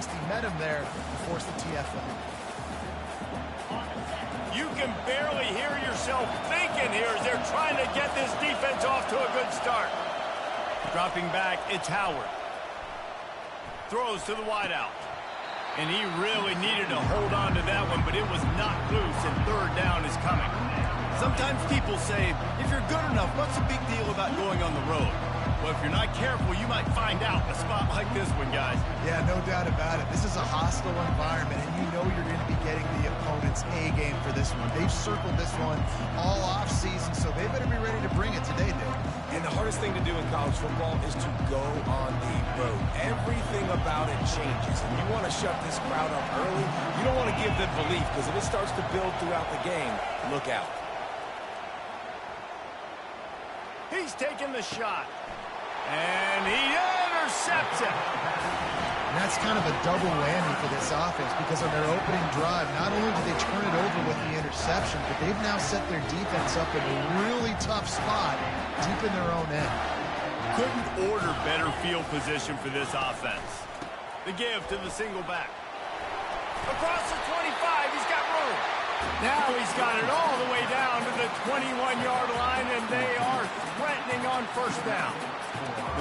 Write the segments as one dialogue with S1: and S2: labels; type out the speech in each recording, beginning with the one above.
S1: context, he met him there and forced the TFL.
S2: You can barely hear yourself thinking here as they're trying to get this defense off to a good start. Dropping back, it's Howard. Throws to the wideout. And he really needed to hold on to that one, but it was knocked loose, and third down is coming. Sometimes people say, if you're good enough, what's the big deal about going on the road? Well, if you're not careful, you might find out a spot like this one, guys.
S1: Yeah, no doubt about it. This is a hostile environment, and you know you're going to be getting the opponent's A game for this one. They've circled this one all off-season, so they better be ready to bring it today, Dave.
S3: And the hardest thing to do in college football is to go on the road. Everything about it changes, and you want to shut this crowd up early. You don't want to give them belief, because if it starts to build throughout the game, look out.
S2: He's taking the shot. And he intercepts it.
S1: And that's kind of a double whammy for this offense, because on their opening drive, not only did they turn it over with the interception, but they've now set their defense up in a really tough spot deep in their own end.
S2: Couldn't order better field position for this offense. The give to the single back. Across the 25, he's got room. Now he's got it all the way down to the 21-yard line, and they are threatening on first down.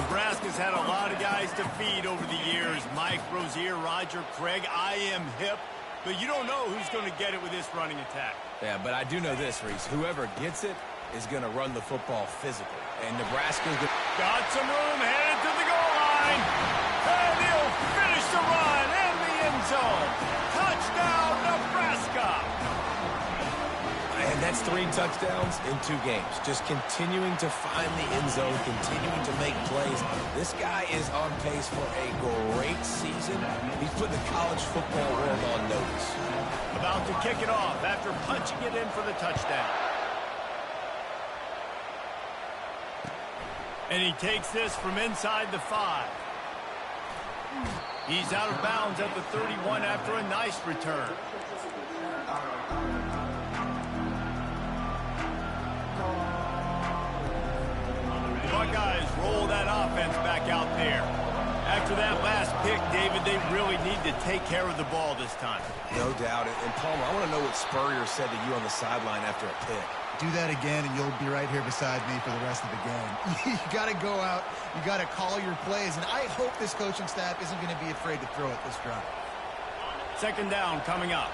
S2: Nebraska's had a lot of guys to feed over the years. Mike, Rozier, Roger, Craig. I am hip. But you don't know who's going to get it with this running attack.
S3: Yeah, but I do know this, Reese. Whoever gets it is going to run the football physically. And Nebraska's
S2: got some room, headed to the goal line. And he'll finish the run in the end zone. Touchdown, Nebraska.
S3: And that's 3 touchdowns in 2 games. Just continuing to find the end zone, continuing to make plays. This guy is on pace for a great season. He's putting the college football world on notice.
S2: About to kick it off after punching it in for the touchdown. And he takes this from inside the 5. He's out of bounds at the 31 after a nice return. Buckeyes roll that offense back out there. After that last pick, David, they really need to take care of the ball this time.
S3: No doubt. And Palmer, I want to know what Spurrier said to you on the sideline after a pick.
S1: Do that again, and you'll be right here beside me for the rest of the game. You got to go out. You got to call your plays, and I hope this coaching staff isn't going to be afraid to throw it this drive.
S2: Second down coming up.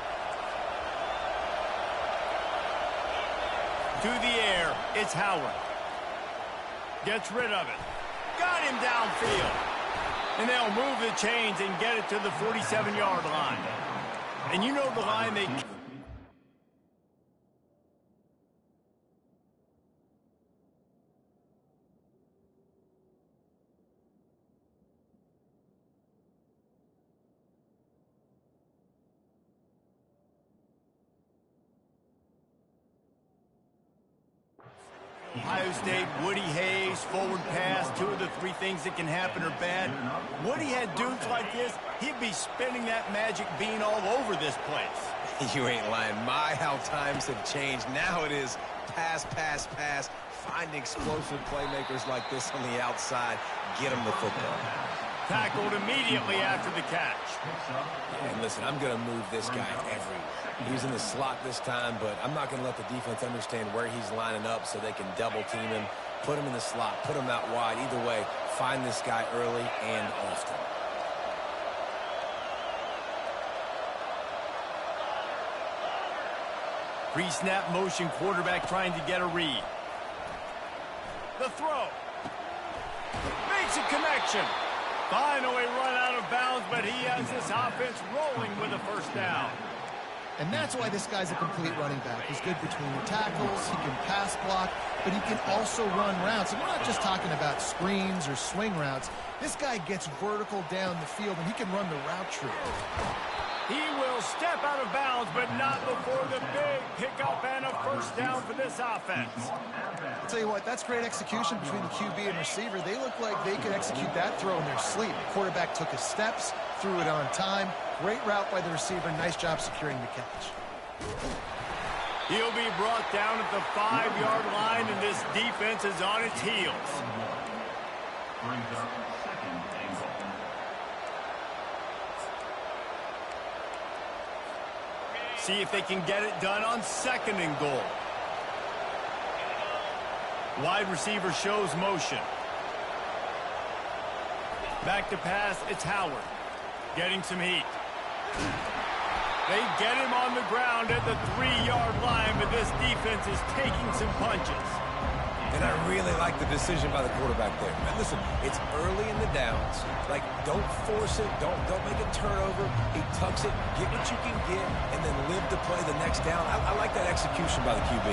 S2: To the air, it's Howard. Gets rid of it. Got him downfield. And they'll move the chains and get it to the 47-yard line. And you know the line they... Ohio State, Woody Hayes, forward pass, 2 of the 3 things that can happen are bad. Woody had dudes like this, he'd be spinning that magic bean all over this place.
S3: You ain't lying. My, how times have changed. Now it is pass, pass, pass. Find explosive playmakers like this on the outside. Get them the football.
S2: Tackled immediately after the catch.
S3: And listen, I'm going to move this guy everywhere. He's in the slot this time, but I'm not going to let the defense understand where he's lining up so they can double team him, put him in the slot, put him out wide. Either way, find this guy early and often.
S2: Pre-snap motion, quarterback trying to get a read. The throw. Makes a connection. Finally run out of bounds, but he has this offense rolling with a first down.
S1: And that's why this guy's a complete running back. He's good between the tackles, he can pass block, but he can also run routes. And we're not just talking about screens or swing routes. This guy gets vertical down the field, and he can run the route tree.
S2: He will step out of bounds, but not before the big pickup and a first down for this offense.
S1: I'll tell you what, that's great execution between the QB and receiver. They look like they could execute that throw in their sleep. The quarterback took his steps, threw it on time. Great route by the receiver. Nice job securing the catch.
S2: He'll be brought down at the 5-yard line, and this defense is on its heels. See if they can get it done on 2nd and goal. Wide receiver shows motion. Back to pass, it's Howard. Getting some heat. They get him on the ground at the 3-yard line, but this defense is taking some punches.
S3: And I really like the decision by the quarterback there. Now, listen, it's early in the downs. Like, don't force it. Don't make a turnover. He tucks it, get what you can get, and then live to play the next down. I like that execution by the QB.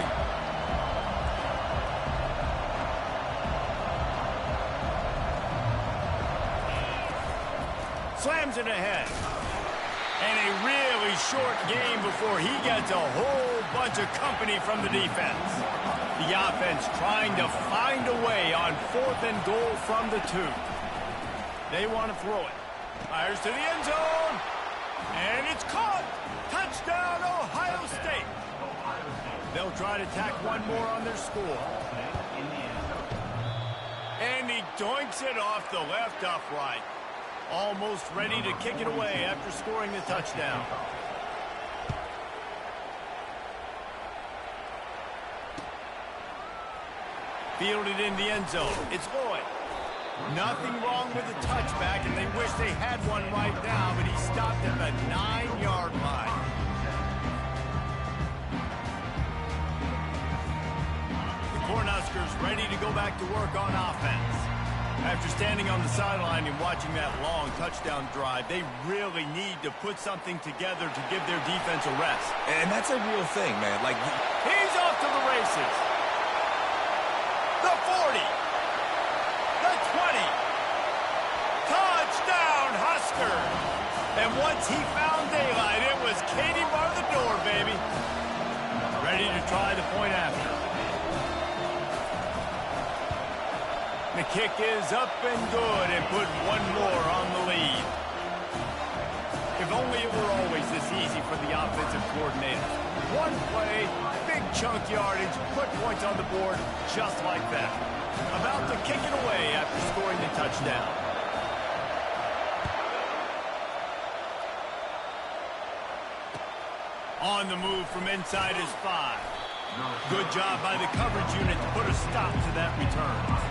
S2: Slams it ahead. And a really short game before he gets a whole bunch of company from the defense. The offense trying to find a way on 4th and goal from the 2. They want to throw it. Fires to the end zone. And it's caught. Touchdown, Ohio State. They'll try to tack one more on their score. And he doinks it off the left upright. Almost ready to kick it away after scoring the touchdown. Fielded in the end zone. It's Lloyd. Nothing wrong with the touchback, and they wish they had one right now, but he stopped at the 9-yard line. The Cornhuskers ready to go back to work on offense. After standing on the sideline and watching that long touchdown drive, they really need to put something together to give their defense a rest.
S3: And that's a real thing, man. Like,
S2: he's off to the races. The 40. The 20. Touchdown, Husker. And once he found daylight, it was Katie bar the door, baby. Ready to try the point after. The kick is up and good and put one more on the lead. If only it were always this easy for the offensive coordinator. One play, big chunk yardage, put points on the board just like that. About to kick it away after scoring the touchdown. On the move from inside his 5. Good job by the coverage unit to put a stop to that return.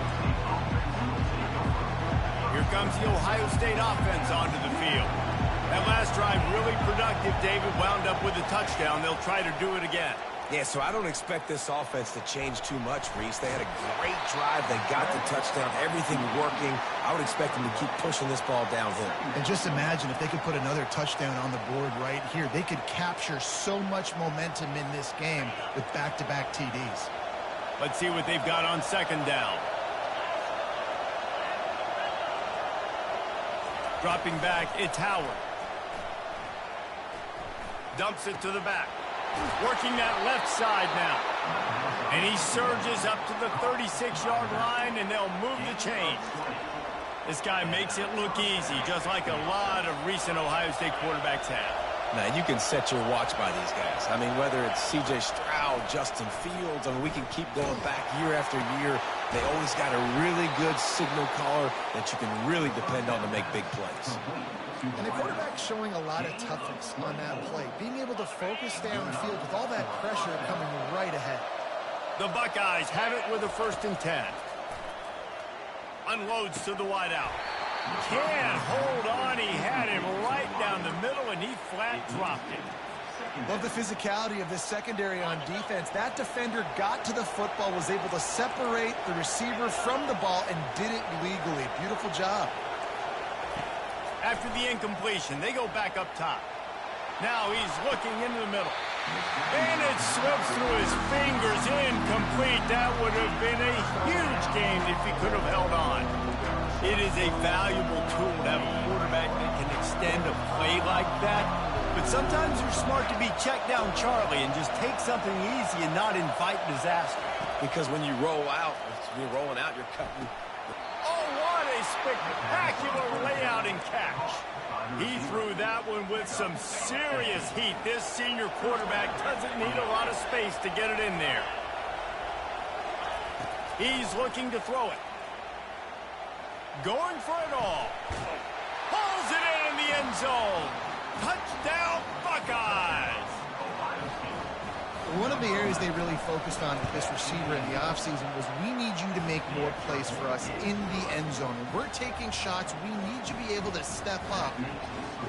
S2: Here comes the Ohio State offense onto the field. That last drive really productive. David wound up with a touchdown. They'll try to do it again.
S3: Yeah, so I don't expect this offense to change too much, Reese. They had a great drive. They got the touchdown. Everything working. I would expect them to keep pushing this ball downhill.
S1: And just imagine if they could put another touchdown on the board right here. They could capture so much momentum in this game with back-to-back TDs.
S2: Let's see what they've got on 2nd down. Dropping back, it's Howard. Dumps it to the back. Working that left side now. And he surges up to the 36-yard line, and they'll move the chain. This guy makes it look easy, just like a lot of recent Ohio State quarterbacks have.
S3: Now, you can set your watch by these guys. I mean, whether it's C.J. Stroud, Justin Fields, I mean, we can keep going back year after year. They always got a really good signal caller that you can really depend on to make big plays.
S1: And the quarterback's showing a lot of toughness on that play, being able to focus downfield with all that pressure coming right ahead.
S2: The Buckeyes have it with a 1st and 10. Unloads to the wideout. Can't hold on. He had him right down the middle, and he flat dropped it.
S1: Love the physicality of this secondary on defense. That defender got to the football, was able to separate the receiver from the ball, and did it legally. Beautiful job.
S2: After the incompletion, they go back up top. Now he's looking into the middle. And it slips through his fingers. Incomplete. That would have been a huge game if he could have held on. It is a valuable tool to have a quarterback that can extend a play like that. But sometimes you're smart to be check down Charlie and just take something easy and not invite disaster.
S3: Because when you roll out, you're rolling out, you're cutting.
S2: Oh, what a spectacular layout and catch. He threw that one with some serious heat. This senior quarterback doesn't need a lot of space to get it in there. He's looking to throw it. Going for it all. Pulls it in the end zone. Touchdown, Buckeyes.
S1: One of the areas they really focused on with this receiver in the offseason was we need you to make more plays for us in the end zone. And we're taking shots. We need you to be able to step up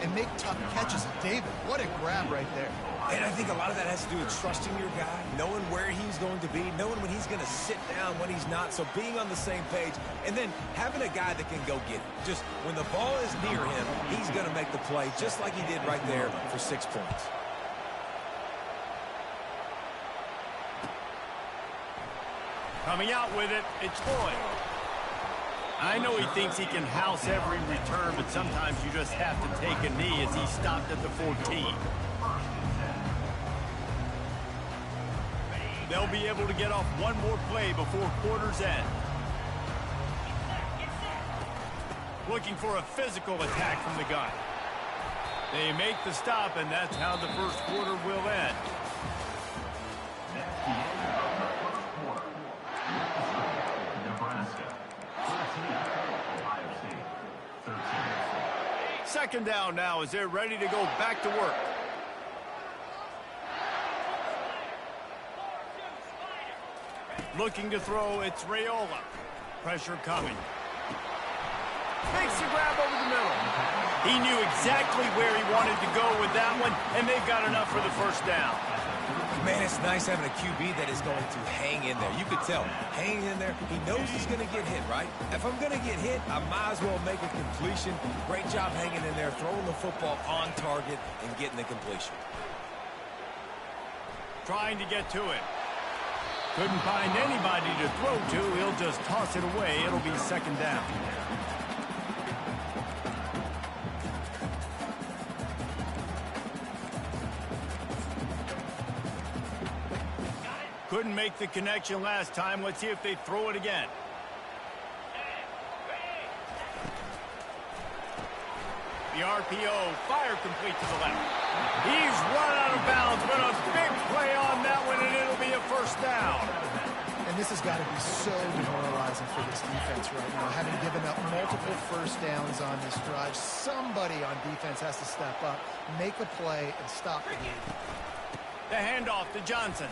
S1: and make tough catches. David, what a grab right there.
S3: And I think a lot of that has to do with trusting your guy, knowing where he's going to be, knowing when he's going to sit down, when he's not. So being on the same page, and then having a guy that can go get it. Just when the ball is near him, he's going to make the play just like he did right there for 6 points.
S2: Coming out with it, it's Floyd. I know he thinks he can house every return, but sometimes you just have to take a knee as he stopped at the 14. They'll be able to get off one more play before quarter's end. Looking for a physical attack from the gun. They make the stop, and that's how the first quarter will end. Second down now as they're ready to go back to work. Looking to throw, it's Raiola. Pressure coming. Makes the grab over the middle. He knew exactly where he wanted to go with that one, and they've got enough for the first down.
S3: Man, it's nice having a QB that is going to hang in there. You could tell, hanging in there, he knows he's going to get hit, right? If I'm going to get hit, I might as well make a completion. Great job hanging in there, throwing the football on target and getting the completion.
S2: Trying to get to it. Couldn't find anybody to throw to. He'll just toss it away. It'll be second down. Couldn't make the connection last time. Let's see if they throw it again. The RPO, fire complete to the left. He's run out of bounds, but a big play on that one, and it'll be a first down.
S1: And this has got to be so demoralizing for this defense right now. Having given up multiple first downs on this drive, somebody on defense has to step up, make a play, and stop the game.
S2: The handoff to Johnson.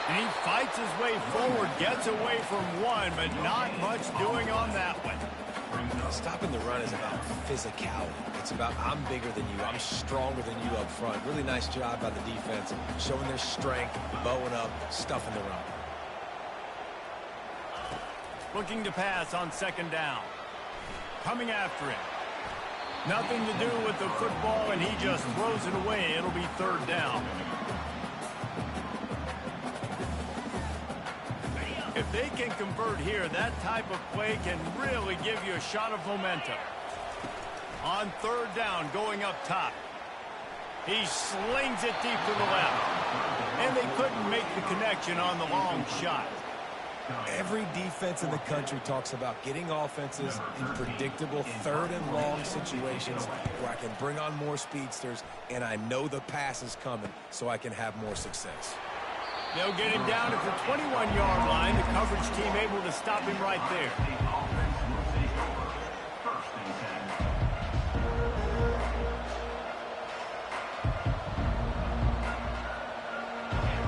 S2: And he fights his way forward, gets away from one, but not much doing on that one.
S3: Stopping the run is about physicality. It's about I'm bigger than you, I'm stronger than you up front. Really nice job by the defense, showing their strength, bowing up, stuffing the run.
S2: Looking to pass on second down. Coming after him. Nothing to do with the football, and he just throws it away. It'll be third down. If they can convert here, that type of play can really give you a shot of momentum. On third down, going up top. He slings it deep to the left. And they couldn't make the connection on the long shot.
S3: Every defense in the country talks about getting offenses in predictable third and long situations where I can bring on more speedsters and I know the pass is coming so I can have more success.
S2: They'll get him down at the 21-yard line. The coverage team able to stop him right there.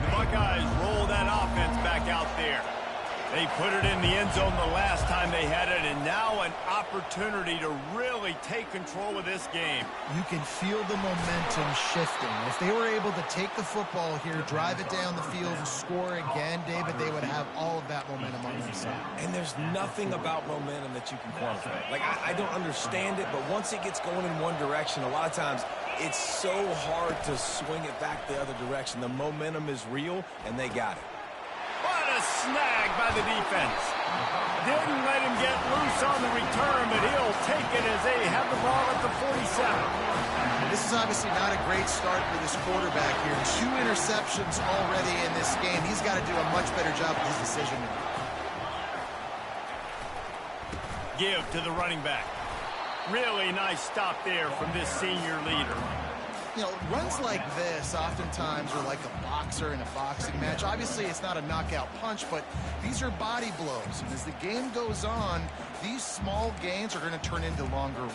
S2: The Buckeyes roll that offense back out there. They put it in the end zone the last time they had it, and now an opportunity to really take control of this game.
S1: You can feel the momentum shifting. If they were able to take the football here, drive it down the field, and score again, David, they would have all of that momentum on their side.
S3: And there's nothing about momentum that you can quantify. Like, I don't understand it, but once it gets going in one direction, a lot of times it's so hard to swing it back the other direction. The momentum is real, and they got it.
S2: What a snag by the defense. Didn't let him get loose on the return, but he'll take it as they have the ball at the 47.
S1: This is obviously not a great start for this quarterback here. 2 interceptions already in this game. He's got to do a much better job with his decision.
S2: Give to the running back. Really nice stop there from this senior leader.
S1: You know, runs like this oftentimes are like a boxer in a boxing match. Obviously, it's not a knockout punch, but these are body blows. And as the game goes on, these small gains are going to turn into longer runs.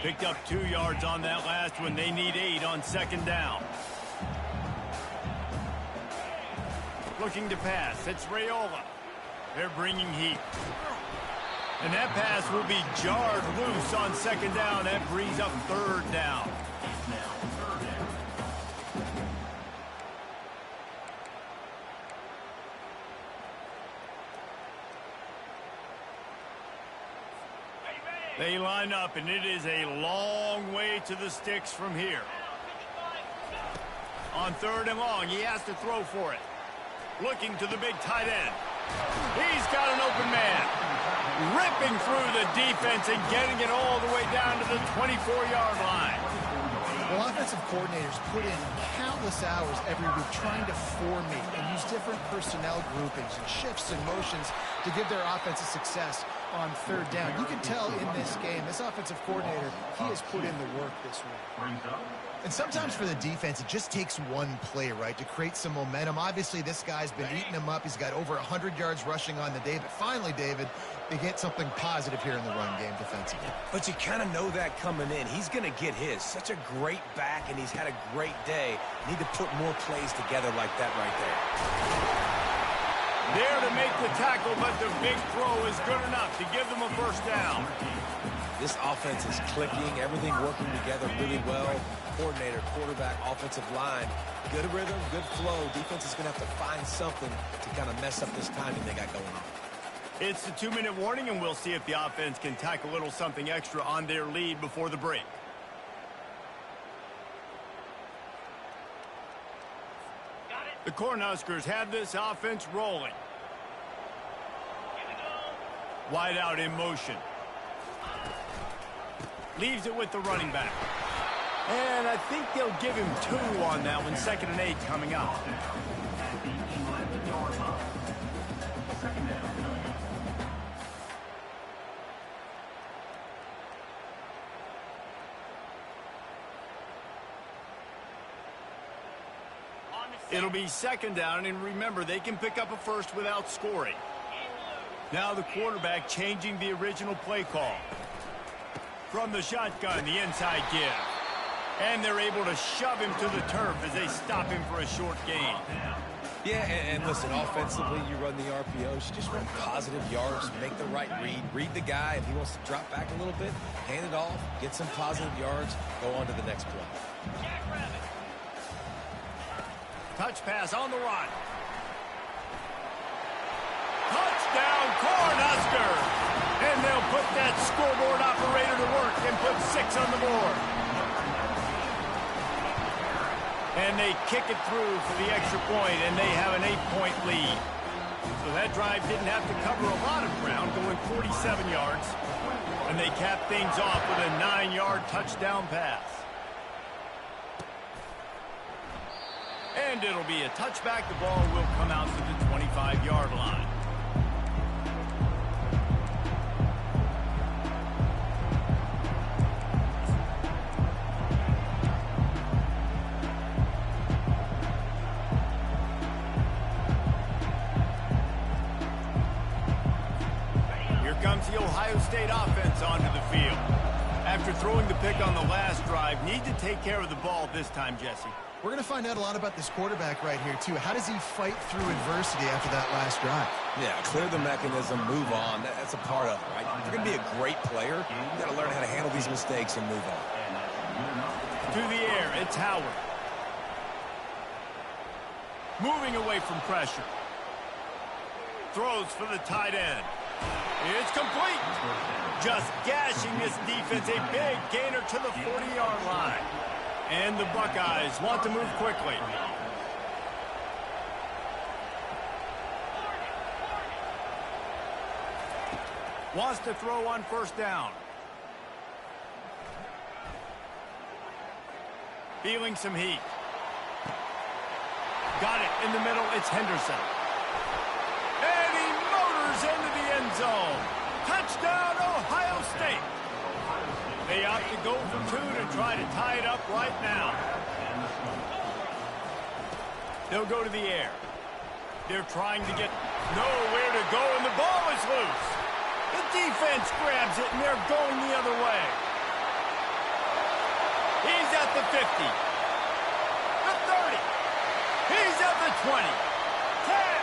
S2: Picked up 2 yards on that last one. They need 8 on second down. Looking to pass. It's Raiola. They're bringing heat. And that pass will be jarred loose on second down. That brings up third down. They line up, and it is a long way to the sticks from here. On third and long, he has to throw for it. Looking to the big tight end. He's got an open man. Ripping through the defense and getting it all the way down to the 24-yard line.
S1: Well, offensive coordinators put in countless hours every week trying to formate and use different personnel groupings and shifts and motions to give their offense a success on third down. You can tell in this game, this offensive coordinator, he has put in the work this week. And sometimes for the defense, it just takes one play, right, to create some momentum. Obviously, this guy's been eating him up. He's got over 100 yards rushing on the day. But finally, David, they get something positive here in the run game defensively.
S3: But you kind of know that coming in. He's going to get his. Such a great back, and he's had a great day. Need to put more plays together like that right there.
S2: There to make the tackle, but the big throw is good enough to give them a first down.
S3: This offense is clicking, everything working together really well. Coordinator, quarterback, offensive line, good rhythm, good flow. Defense is going to have to find something to kind of mess up this timing they got going on.
S2: It's the 2-minute warning, and we'll see if the offense can tack a little something extra on their lead before the break. The Cornhuskers have this offense rolling. Wide out in motion. Leaves it with the running back. And I think they'll give him 2 on that one. 2nd and 8 coming up. It'll be 2nd down, and remember, they can pick up a first without scoring. Now the quarterback changing the original play call. From the shotgun, the inside give. And they're able to shove him to the turf as they stop him for a short gain.
S3: Yeah, and listen, offensively, you run the RPOs. You just run positive yards, make the right read the guy. If he wants to drop back a little bit, hand it off, get some positive yards, go on to the next play.
S2: Touch pass on the run. Touchdown, Cornhuskers! And they'll put that scoreboard operator to work and put 6 on the board. And they kick it through for the extra point, and they have an 8-point lead. So that drive didn't have to cover a lot of ground, going 47 yards. And they cap things off with a 9-yard touchdown pass. And it'll be a touchback. The ball will come out to the 25-yard line. Here comes the Ohio State offense onto the field. After throwing the pick on the last drive, need to take care of the ball this time, Jesse.
S1: We're going to find out a lot about this quarterback right here, too. How does he fight through adversity after that last drive?
S3: Yeah, clear the mechanism, move on. That's a part of it, right? If you're going to be a great player, you got to learn how to handle these mistakes and move on.
S2: To the air, it's Howard. Moving away from pressure. Throws for the tight end. It's complete. Just gashing this defense. A big gainer to the 40-yard line. And the Buckeyes want to move quickly. Wants to throw on first down. Feeling some heat. Got it in the middle. It's Henderson. And he motors into the end zone. Touchdown, Ohio State. They opt to go for 2 to try to tie it up right now. They'll go to the air. They're trying to get nowhere to go, and the ball is loose. The defense grabs it, and they're going the other way. He's at the 50. The 30. He's at the 20. 10.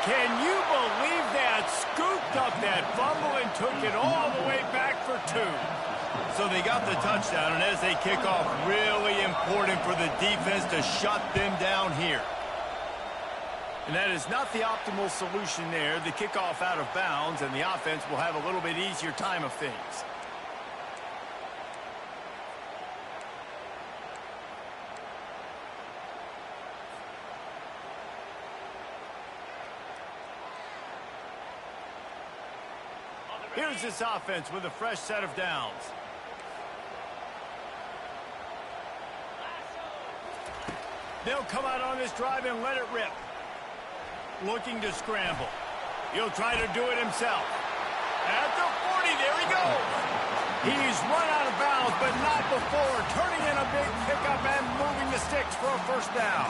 S2: Can you believe that? Scooped up that fumble and took it all the way back for 2. So they got the touchdown, and as they kick off, really important for the defense to shut them down here. And that is not the optimal solution there. The kickoff out of bounds, and the offense will have a little bit easier time of things. Here's this offense with a fresh set of downs. They'll come out on this drive and let it rip. Looking to scramble. He'll try to do it himself. At the 40, there he goes. He's run out of bounds, but not before. Turning in a big pickup and moving the sticks for a first down.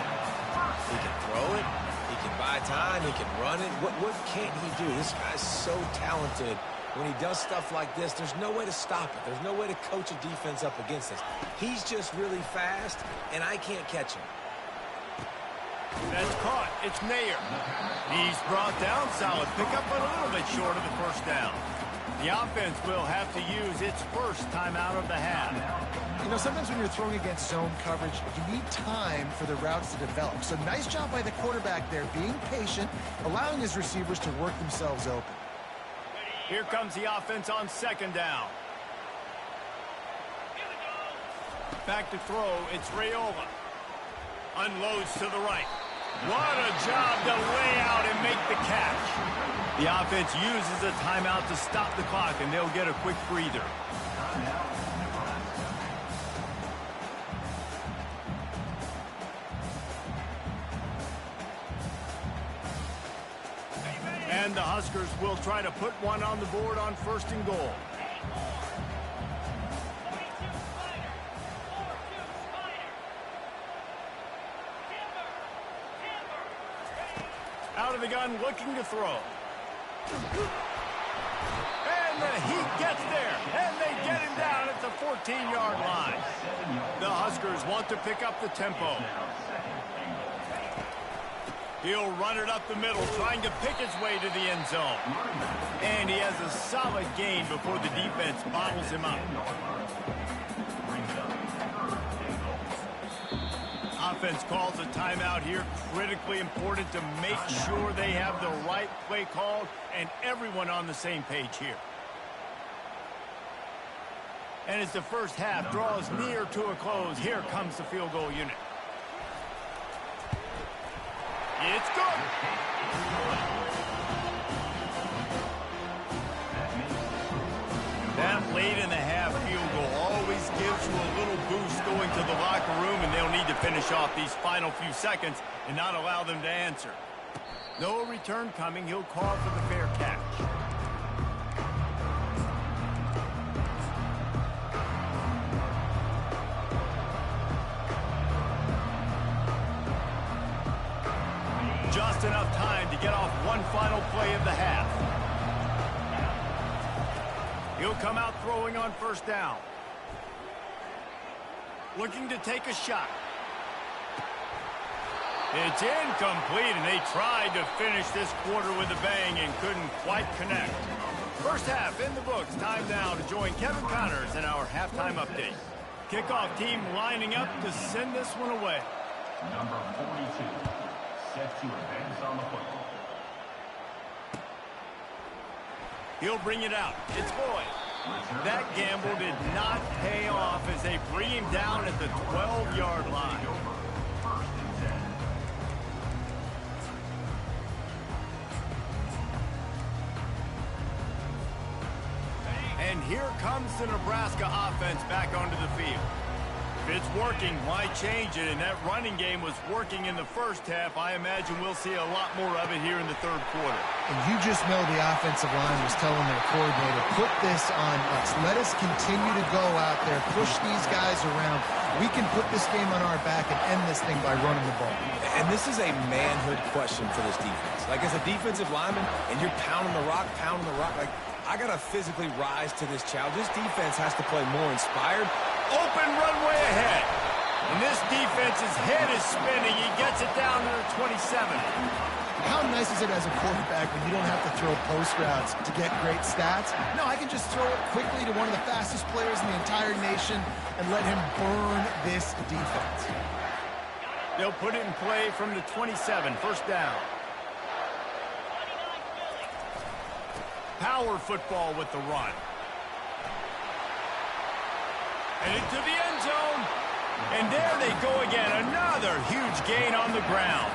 S3: He can throw it. He can buy time. He can run it. What can't he do? This guy's so talented. When he does stuff like this, there's no way to stop it. There's no way to coach a defense up against this. He's just really fast, and I can't catch him.
S2: That's caught. It's Ncaa. He's brought down. Solid pickup, but a little bit short of the first down. The offense will have to use its first timeout of the half.
S1: You know, sometimes when you're throwing against zone coverage, you need time for the routes to develop. So nice job by the quarterback there, being patient, allowing his receivers to work themselves open.
S2: Here comes the offense on second down. Back to throw. It's Raiola. Unloads to the right. What a job to lay out and make the catch. The offense uses a timeout to stop the clock, and they'll get a quick breather. And the Huskers will try to put one on the board on first and goal. Out of the gun, looking to throw. And the Heat gets there, and they get him down at the 14-yard line. The Huskers want to pick up the tempo. He'll run it up the middle, trying to pick his way to the end zone. And he has a solid gain before the defense bottles him up. Offense calls a timeout here. Critically important to make sure they have the right play called and everyone on the same page here. And as the first half draws near to a close, here comes the field goal unit. It's good. That late in the half field goal always gives you a little boost going to the locker room, and they'll need to finish off these final few seconds and not allow them to answer. No return coming. He'll call for the fair catch. Just enough time to get off one final play of the half. He'll come out throwing on first down. Looking to take a shot. It's incomplete, and they tried to finish this quarter with a bang and couldn't quite connect. First half in the books. Time now to join Kevin Connors in our halftime update. Kickoff team lining up to send this one away.
S4: Number 42. Set to advance on the football.
S2: He'll bring it out. It's Boyd. That gamble did not pay off as they bring him down at the 12-yard line. And here comes the Nebraska offense back onto the field. If it's working, why change it? And that running game was working in the first half. I imagine we'll see a lot more of it here in the third quarter.
S1: And you just know the offensive line was telling their coordinator, put this on us. Let us continue to go out there, push these guys around. We can put this game on our back and end this thing by running the ball.
S3: And this is a manhood question for this defense. Like, as a defensive lineman, and you're pounding the rock, like, I got to physically rise to this challenge. This defense has to play more inspired
S2: Open runway ahead. And this defense's head is spinning. He gets it down to the 27.
S1: How nice is it as a quarterback when you don't have to throw post routes to get great stats? No, I can just throw it quickly to one of the fastest players in the entire nation and let him burn this defense.
S2: They'll put it in play from the 27, first down. Power football with the run. And into the end zone. And there they go again. Another huge gain on the ground.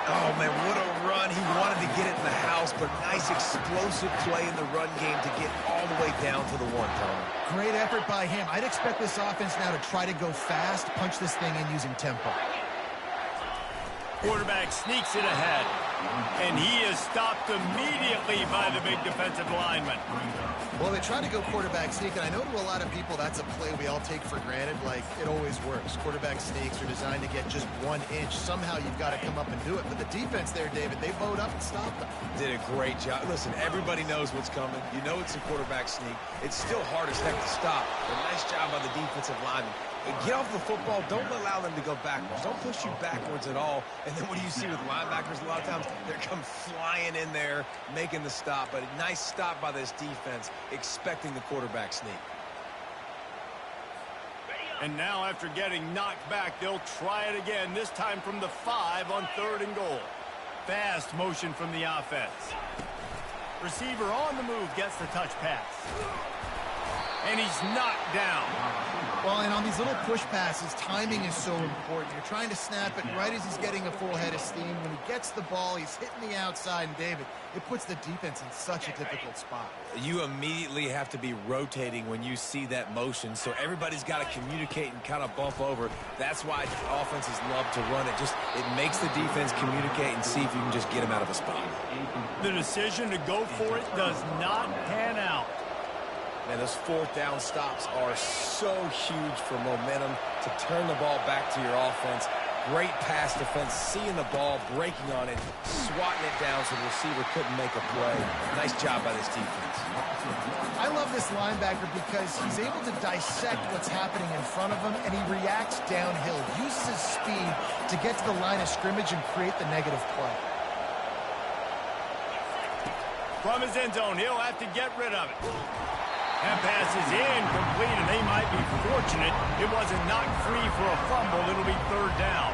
S3: Oh, man, what a run. He wanted to get it in the house, but nice explosive play in the run game to get all the way down to the one, Tony.
S1: Great effort by him. I'd expect this offense now to try to go fast, punch this thing in using tempo.
S2: Quarterback sneaks it ahead. And he is stopped immediately by the big defensive lineman.
S1: Well, they try to go quarterback sneak, and I know to a lot of people that's a play we all take for granted, like it always works. Quarterback sneaks are designed to get just 1 inch. Somehow you've got to come up and do it. But the defense there, David, they bowed up and stopped them.
S3: Did a great job. Listen, everybody knows what's coming. You know it's a quarterback sneak. It's still hard as heck to stop. But nice job by the defensive lineman. And get off the football. Don't allow them to go backwards. Don't push you backwards at all. And then what do you see with linebackers a lot of times? They come flying in there, making the stop. But a nice stop by this defense, expecting the quarterback sneak.
S2: And now after getting knocked back, they'll try it again, this time from the 5 on 3rd and goal. Fast motion from the offense. Receiver on the move gets the touch pass. And he's knocked down.
S1: Well, and on these little push passes, timing is so important. You're trying to snap it right as he's getting a full head of steam. When he gets the ball, he's hitting the outside, and David, it puts the defense in such a difficult spot.
S3: You immediately have to be rotating when you see that motion, so everybody's got to communicate and kind of bump over. That's why offenses love to run it. It makes the defense communicate and see if you can just get him out of a spot.
S2: The decision to go for it does not pan out.
S3: Man, those 4th down stops are so huge for momentum to turn the ball back to your offense. Great pass defense, seeing the ball, breaking on it, swatting it down so the receiver couldn't make a play. Nice job by this defense.
S1: I love this linebacker because he's able to dissect what's happening in front of him, and he reacts downhill, uses his speed to get to the line of scrimmage and create the negative play.
S2: From his end zone, he'll have to get rid of it. That pass is incomplete, and they might be fortunate it wasn't knocked free for a fumble. It'll be 3rd down.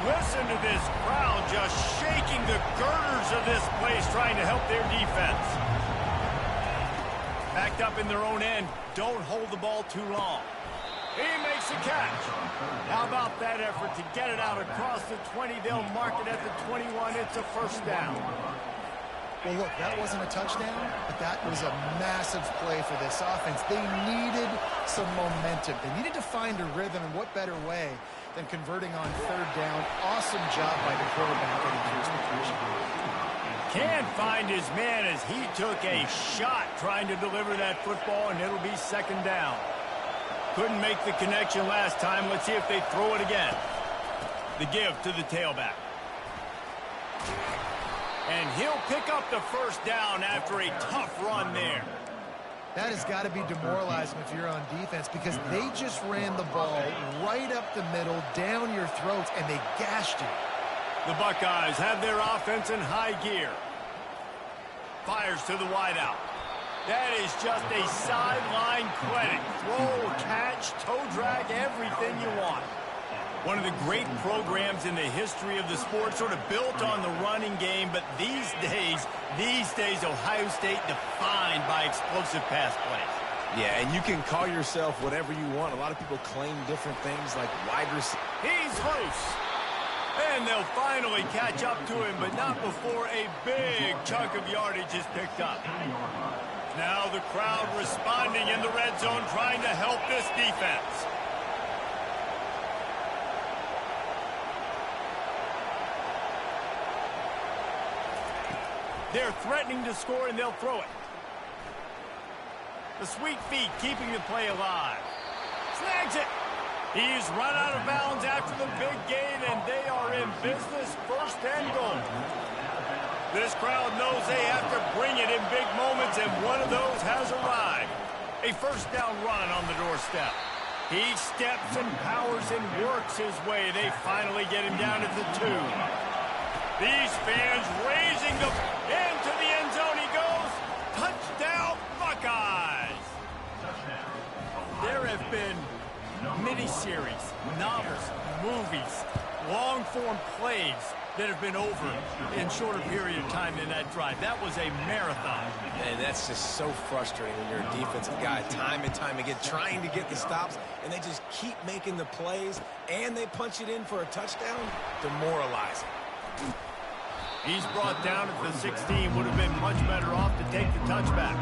S2: Listen to this crowd just shaking the girders of this place, trying to help their defense. Backed up in their own end. Don't hold the ball too long. He makes a catch. How about that effort to get it out across the 20? They'll mark it at the 21. It's a 1st down.
S1: Well, look, that wasn't a touchdown, but that was a massive play for this offense. They needed some momentum. They needed to find a rhythm, and what better way than converting on 3rd down. Awesome job by the quarterback getting here's the pressure.
S2: Can't find his man as he took a shot trying to deliver that football, and it'll be 2nd down. Couldn't make the connection last time. Let's see if they throw it again. The give to the tailback. And he'll pick up the 1st down after a tough run there.
S1: That has got to be demoralizing if you're on defense, because they just ran the ball right up the middle, down your throats, and they gashed you.
S2: The Buckeyes have their offense in high gear. Fires to the wideout. That is just a sideline clinic. Throw, catch, toe drag, everything you want. One of the great programs in the history of the sport, sort of built on the running game, but these days, Ohio State defined by explosive pass plays.
S3: Yeah, and you can call yourself whatever you want. A lot of people claim different things like wide receiver.
S2: He's loose. And they'll finally catch up to him, but not before a big chunk of yardage is picked up. Now the crowd responding in the red zone, trying to help this defense. They're threatening to score, and they'll throw it. The sweet feet keeping the play alive. Snags it. He's run out of bounds after the big gain, and they are in business, 1st and goal. This crowd knows they have to bring it in big moments, and one of those has arrived. A first down run on the doorstep. He steps and powers and works his way. They finally get him down at the 2. These fans raising the into the end zone. He goes. Touchdown, Buckeyes. There have been miniseries, novels, movies, long-form plays that have been over in shorter period of time than that drive. That was a marathon.
S3: And that's just so frustrating when you're a defensive guy time and time again trying to get the stops, and they just keep making the plays, and they punch it in for a touchdown. Demoralizing.
S2: He's brought down at the 16. Would have been much better off to take the touchback.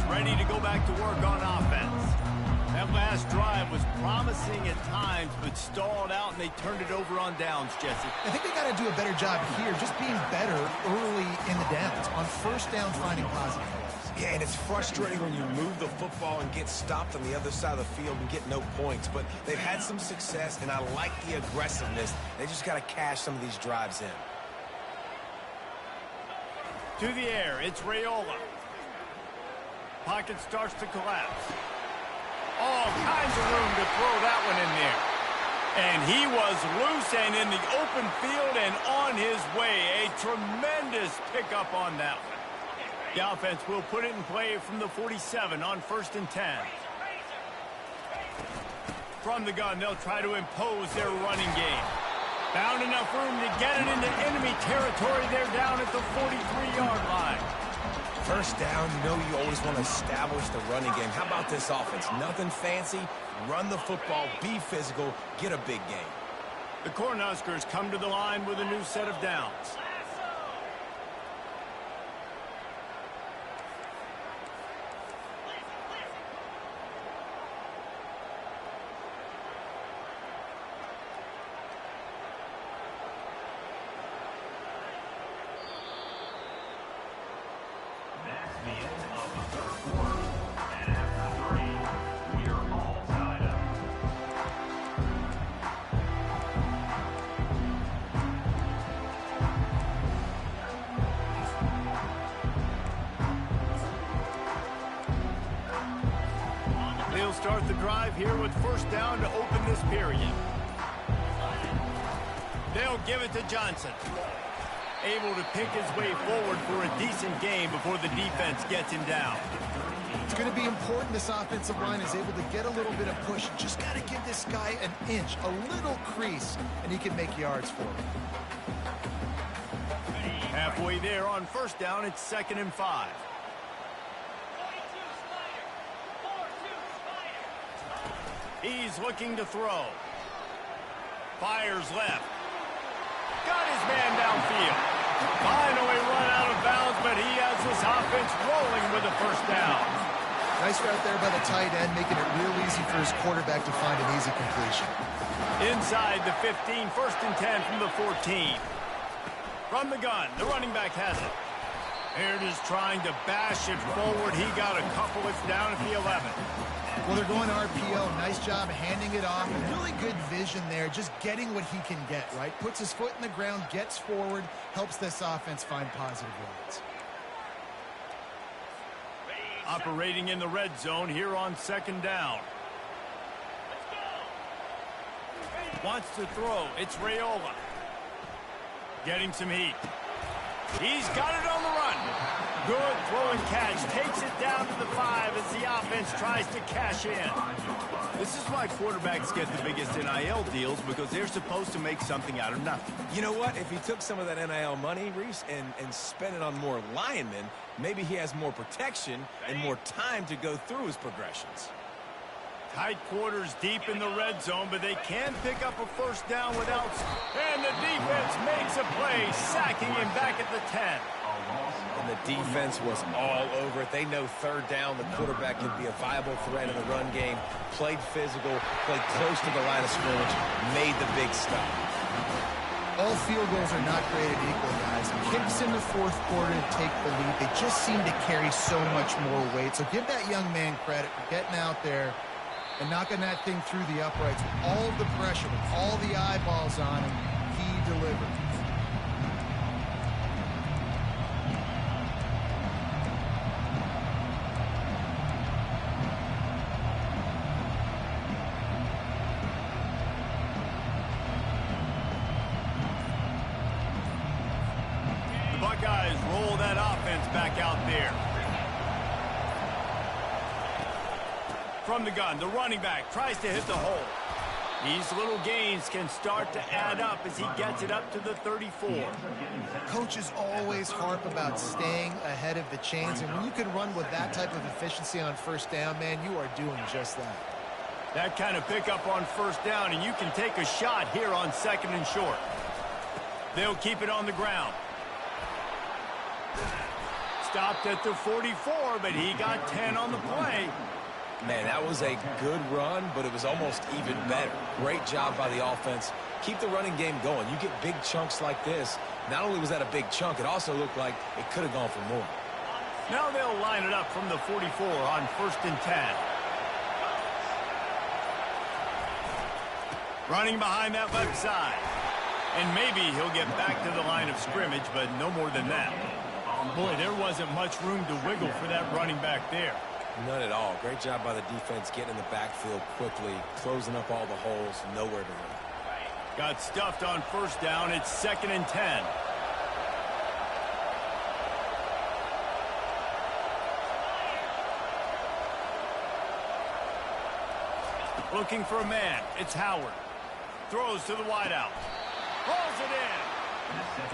S2: Ready to go back to work on offense. That last drive was promising at times, but stalled out, and they turned it over on downs, Jesse.
S1: I think they got to do a better job here, just being better early in the downs. On first down, finding positive plays.
S3: Yeah, and it's frustrating when you move the football and get stopped on the other side of the field and get no points. But they've had some success, and I like the aggressiveness. They just got to cash some of these drives in.
S2: To the air, it's Raiola. Pocket starts to collapse. All kinds of room to throw that one in there. And he was loose and in the open field and on his way. A tremendous pickup on that one. The offense will put it in play from the 47 on 1st and 10. From the gun, they'll try to impose their running game. Found enough room to get it into enemy territory. They're down at the 43-yard line.
S3: First down, you know you always want to establish the running game. How about this offense? Nothing fancy. Run the football, be physical, get a big gain.
S2: The Cornhuskers come to the line with a new set of downs. They'll start the drive here with first down to open this period. They'll give it to Johnson. Able to pick his way forward for a decent game before the defense gets him down.
S1: It's going to be important this offensive line is able to get a little bit of push. Just got to give this guy an inch, a little crease, and he can make yards for him.
S2: Halfway there on first down, it's 2nd and 5. He's looking to throw. Fires left. Got his man downfield. Finally run out of bounds, but he has his offense rolling with a first down.
S1: Nice route there by the tight end, making it real easy for his quarterback to find an easy completion.
S2: Inside the 15, 1st and 10 from the 14. From the gun, the running back has it. They're just trying to bash it forward. He got a couple. It's down at the 11.
S1: Well, they're going RPO. Nice job handing it off. Really good vision there, just getting what he can get, right? Puts his foot in the ground, gets forward, helps this offense find positive yards.
S2: Operating in the red zone here on 2nd down. Wants to throw. It's Raiola. Getting some heat. He's got it on the run. Good throw and catch. Takes it down to the 5 as the offense tries to cash in. This is why quarterbacks get the biggest NIL deals, because they're supposed to make something out of nothing.
S3: You know what? If he took some of that NIL money, Reese, and spent it on more linemen, maybe he has more protection and more time to go through his progressions.
S2: Tight quarters deep in the red zone, but they can pick up a first down without... And the defense makes a play, sacking him back at the 10.
S3: And the defense was all over it. They know 3rd down, the quarterback can be a viable threat in the run game. Played physical, played close to the line of scrimmage, made the big stop.
S1: All field goals are not created equal, guys. Kicks in the 4th quarter to take the lead. They just seem to carry so much more weight. So give that young man credit for getting out there, And knocking that thing through the uprights with all of the pressure, with all the eyeballs on him, he delivered.
S2: The Buckeyes roll that offense back out there. From the gun, the running back tries to hit the hole. These little gains can start to add up as he gets it up to the 34.
S1: Coaches always harp about staying ahead of the chains, and when you can run with that type of efficiency on first down, man, you are doing just that.
S2: That kind of pickup on first down, and you can take a shot here on 2nd and short. They'll keep it on the ground. Stopped at the 44, but he got 10 on the play.
S3: Man, that was a good run, but it was almost even better. Great job by the offense. Keep the running game going. You get big chunks like this. Not only was that a big chunk, it also looked like it could have gone for more.
S2: Now they'll line it up from the 44 on 1st and 10. Running behind that left side. And maybe he'll get back to the line of scrimmage, but no more than that. Boy, there wasn't much room to wiggle for that running back there.
S3: None at all. Great job by the defense getting in the backfield quickly, closing up all the holes, nowhere to run.
S2: Got stuffed on first down. It's 2nd and 10. Looking for a man. It's Howard. Throws to the wideout. Rolls it in.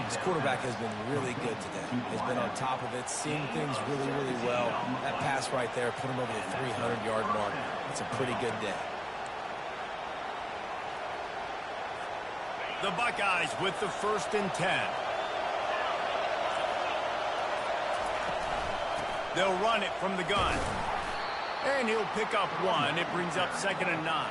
S3: This quarterback has been really good today. He's been on top of it, seeing things really, really well. That pass right there put him over the 300-yard mark. It's a pretty good day.
S2: The Buckeyes with the 1st and 10. They'll run it from the gun. And he'll pick up 1. It brings up 2nd and 9.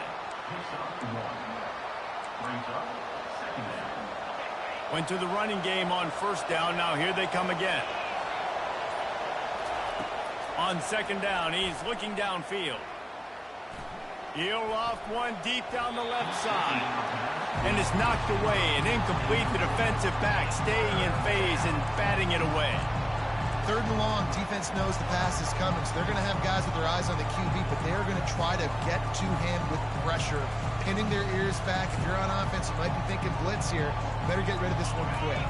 S2: Went to the running game on first down. Now here they come again. On 2nd down, he's looking downfield. He'll off one deep down the left side. And it's knocked away and incomplete. The defensive back staying in phase and batting it away.
S1: 3rd and long, defense knows the pass is coming, so they're going to have guys with their eyes on the QB, but they're going to try to get to him with pressure, pinning their ears back. If you're on offense, you might be thinking blitz here. Better get rid of this one quick.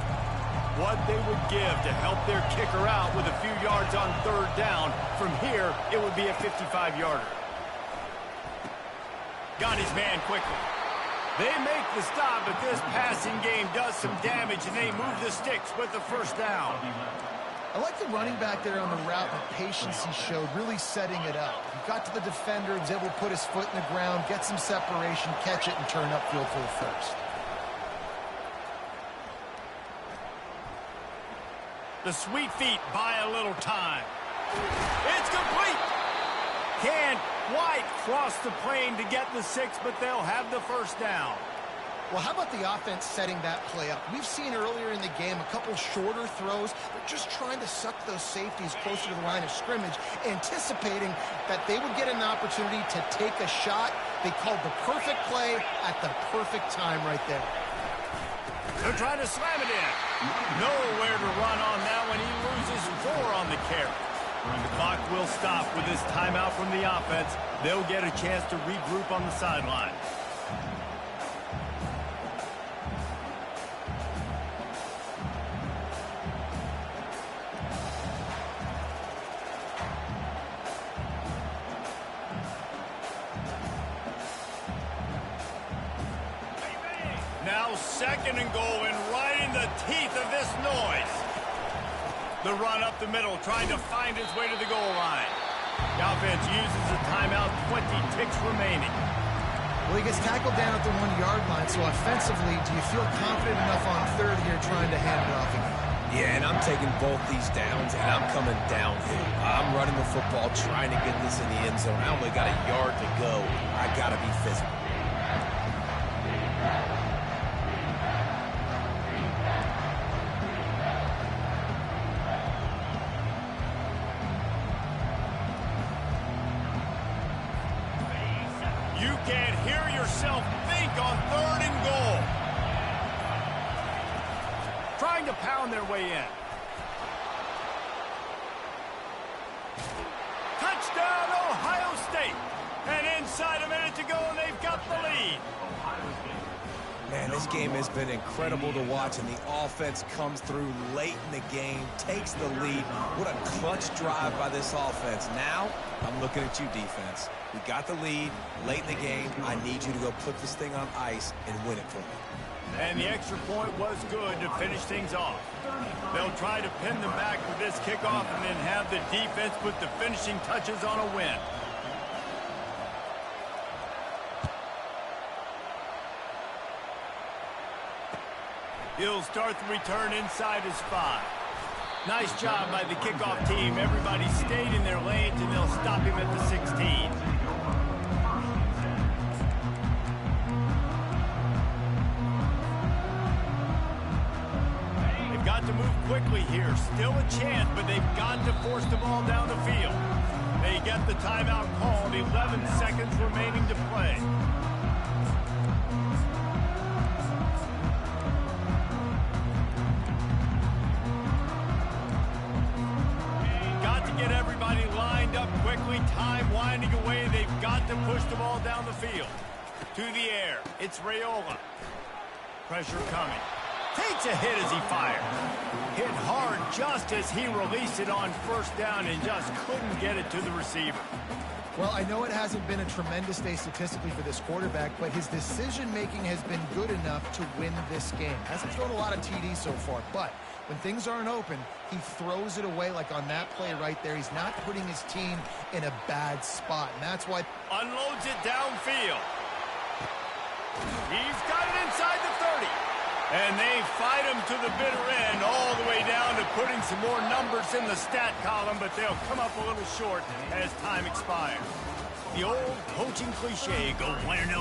S2: What they would give to help their kicker out with a few yards on 3rd down. From here, it would be a 55-yarder. Got his man quickly. They make the stop, but this passing game does some damage, and they move the sticks with the 1st down.
S1: I like the running back there on the route and the patience he showed, really setting it up. He got to the defender, was able to put his foot in the ground, get some separation, catch it, and turn upfield for the 1st.
S2: The sweet feet buy a little time. It's complete. Can't quite cross the plane to get the 6, but they'll have the 1st down.
S1: Well, how about the offense setting that play up? We've seen earlier in the game a couple shorter throws. They're just trying to suck those safeties closer to the line of scrimmage, anticipating that they would get an opportunity to take a shot. They called the perfect play at the perfect time right there.
S2: They're trying to slam it in. Nowhere to run on that one. He loses 4 on the carry. The clock will stop with this timeout from the offense. They'll get a chance to regroup on the sideline. Now 2nd and goal, and right in the teeth of this noise. The run up the middle, trying to find his way to the goal line. The offense uses a timeout, 20 ticks remaining.
S1: Well, he gets tackled down at the 1-yard line, so offensively, do you feel confident enough on 3rd here trying to hand it off again?
S3: Yeah, and I'm taking both these downs, and I'm coming downhill. I'm running the football, trying to get this in the end zone. I only got a yard to go. I got to be physical.
S2: You can't hear yourself think on 3rd and goal. Trying to pound their way in. Touchdown, Ohio State. And inside a minute to go, and they've got the lead.
S3: Man, this game has been incredible to watch, and the offense comes through late in the game, takes the lead. What a clutch drive by this offense. Now, I'm looking at you, defense. We got the lead late in the game. I need you to go put this thing on ice and win it for me.
S2: And the extra point was good to finish things off. They'll try to pin them back with this kickoff and then have the defense put the finishing touches on a win. He'll start the return inside his 5. Nice job by the kickoff team. Everybody stayed in their lanes, and they'll stop him at the 16. They've got to move quickly here. Still a chance, but they've got to force the ball down the field. They get the timeout called. 11 seconds remaining to play. Get everybody lined up quickly. Time winding away. They've got to push the ball down the field. To the air. It's Raiola. Pressure coming. Takes a hit as he fires. Hit hard just as he released it on 1st down and just couldn't get it to the receiver.
S1: Well, I know it hasn't been a tremendous day statistically for this quarterback, but his decision-making has been good enough to win this game. Hasn't thrown a lot of TDs so far, but when things aren't open, he throws it away like on that play right there. He's not putting his team in a bad spot, and that's why...
S2: Unloads it downfield. He's got it inside the 30. And they fight him to the bitter end, all the way down to putting some more numbers in the stat column, but they'll come up a little short as time expires. The old coaching cliche, go 1-0